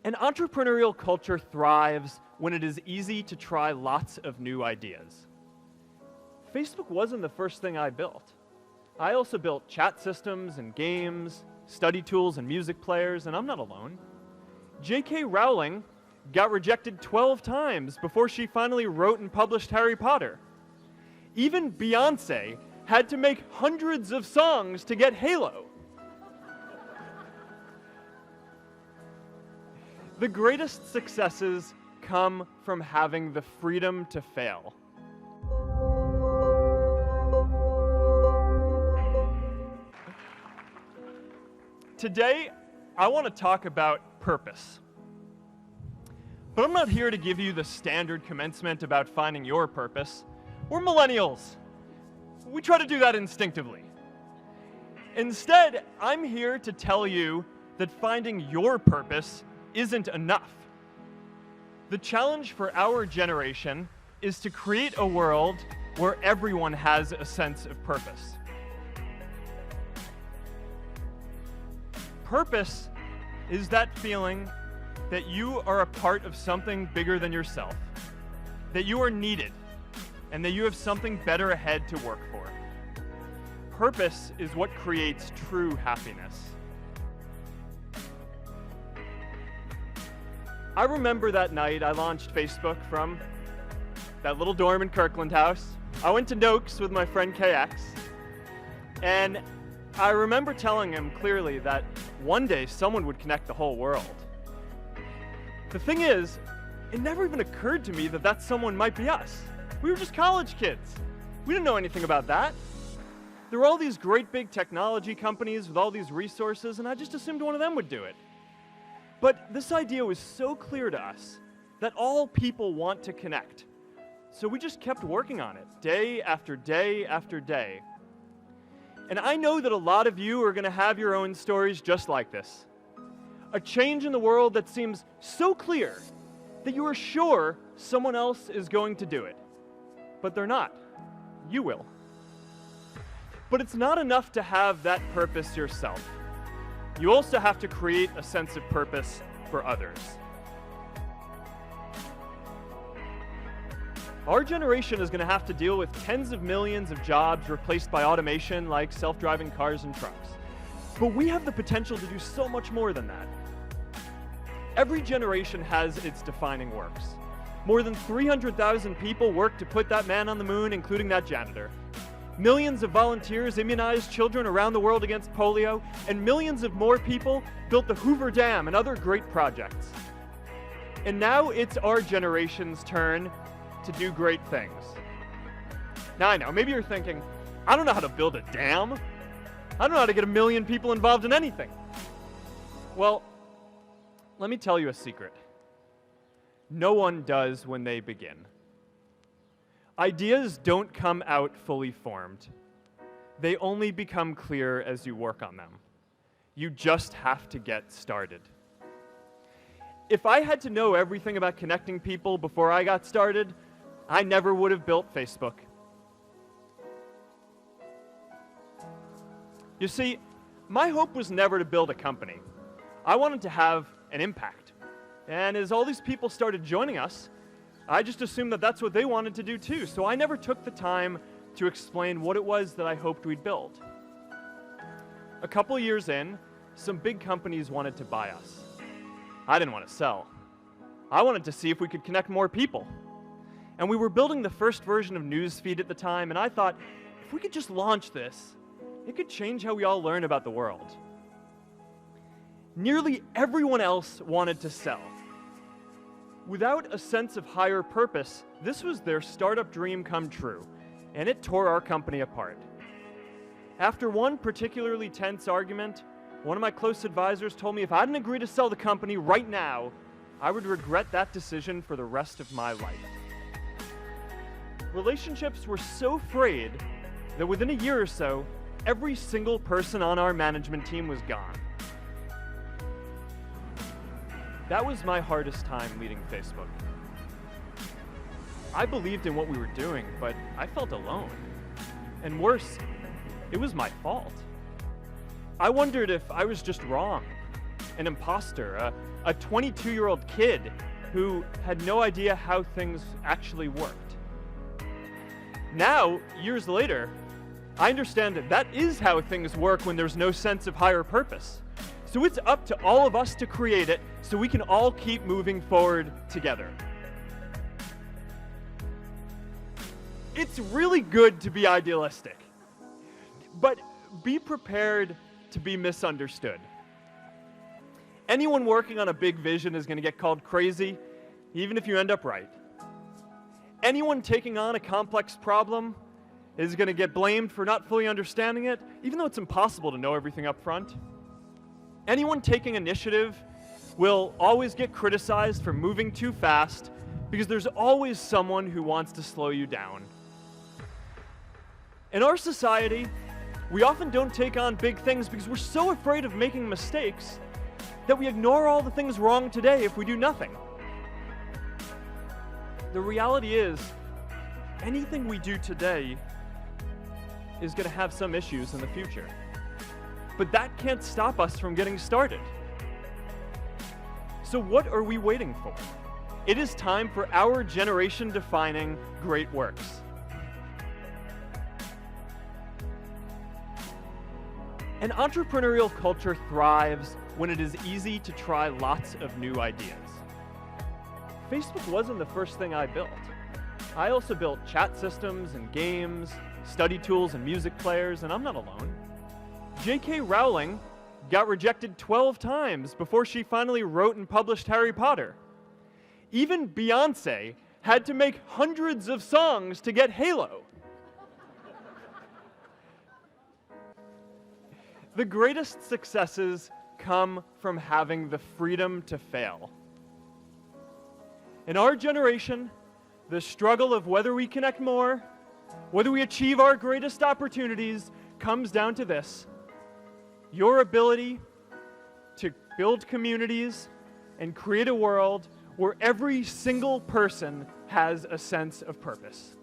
An entrepreneurial culture thrives when it is easy to try lots of new ideas. Facebook wasn't the first thing I built. I also built chat systems and games, study tools and music players, and I'm not alone. J.K. Rowling got rejected 12 times before she finally wrote and published Harry Potter. Even Beyoncé had to make hundreds of songs to get Halo. The greatest successes come from having the freedom to fail. Today, I want to talk about purpose. But I'm not here to give you the standard commencement about finding your purpose. We're millennials. We try to do that instinctively. Instead, I'm here to tell you that finding your purpose isn't enough. The challenge for our generation is to create a world where everyone has a sense of purpose. Purpose is that feeling that you are a part of something bigger than yourself, that you are needed, and that you have something better ahead to work for. Purpose is what creates true happiness. I remember that night I launched Facebook from that little dorm in Kirkland House. I went to Noakes with my friend KX, and I remember telling him clearly that one day someone would connect the whole world. The thing is, it never even occurred to me that that someone might be us. We were just college kids. We didn't know anything about that. There were all these great big technology companies with all these resources, and I just assumed one of them would do it. But this idea was so clear to us that all people want to connect. So we just kept working on it, day after day after day. And I know that a lot of you are going to have your own stories just like this. A change in the world that seems so clear that you are sure someone else is going to do it. But they're not. You will. But it's not enough to have that purpose yourself. You also have to create a sense of purpose for others. Our generation is going to have to deal with tens of millions of jobs replaced by automation like self-driving cars and trucks. But we have the potential to do so much more than that. Every generation has its defining works. More than 300,000 people worked to put that man on the moon, including that janitor. Millions of volunteers immunized children around the world against polio, and millions of more people built the Hoover Dam and other great projects. And now it's our generation's turn to do great things. Now I know, maybe you're thinking, I don't know how to build a dam. I don't know how to get 1 million people involved in anything. Well, let me tell you a secret. No one does when they begin. Ideas don't come out fully formed. They only become clear as you work on them. You just have to get started. If I had to know everything about connecting people before I got started, I never would have built Facebook. You see, my hope was never to build a company. I wanted to have an impact. And as all these people started joining us, I just assumed that that's what they wanted to do too, so I never took the time to explain what it was that I hoped we'd build. A couple years in, some big companies wanted to buy us. I didn't want to sell. I wanted to see if we could connect more people. And we were building the first version of Newsfeed at the time, and I thought, if we could just launch this, it could change how we all learn about the world. Nearly everyone else wanted to sell. Without a sense of higher purpose, this was their startup dream come true, and it tore our company apart. After one particularly tense argument, one of my close advisors told me if I didn't agree to sell the company right now, I would regret that decision for the rest of my life. Relationships were so frayed that within a year or so, every single person on our management team was gone. That was my hardest time leading Facebook. I believed in what we were doing, but I felt alone. And worse, it was my fault. I wondered if I was just wrong. an imposter, a 22-year-old kid who had no idea how things actually worked. Now, years later, I understand that that is how things work when there's no sense of higher purpose. So it's up to all of us to create it so we can all keep moving forward together. It's really good to be idealistic, but be prepared to be misunderstood. Anyone working on a big vision is going to get called crazy, even if you end up right. Anyone taking on a complex problem is going to get blamed for not fully understanding it, even though it's impossible to know everything up front. Anyone taking initiative will always get criticized for moving too fast because there's always someone who wants to slow you down. In our society, we often don't take on big things because we're so afraid of making mistakes that we ignore all the things wrong today if we do nothing. The reality is, anything we do today is going to have some issues in the future. But that can't stop us from getting started. So what are we waiting for? It is time for our generation-defining great works. An entrepreneurial culture thrives when it is easy to try lots of new ideas. Facebook wasn't the first thing I built. I also built chat systems and games, study tools and music players, and I'm not alone. J.K. Rowling got rejected 12 times before she finally wrote and published Harry Potter. Even Beyoncé had to make hundreds of songs to get Halo. The greatest successes come from having the freedom to fail. In our generation, the struggle of whether we connect more, whether we achieve our greatest opportunities, comes down to this: your ability to build communities and create a world where every single person has a sense of purpose.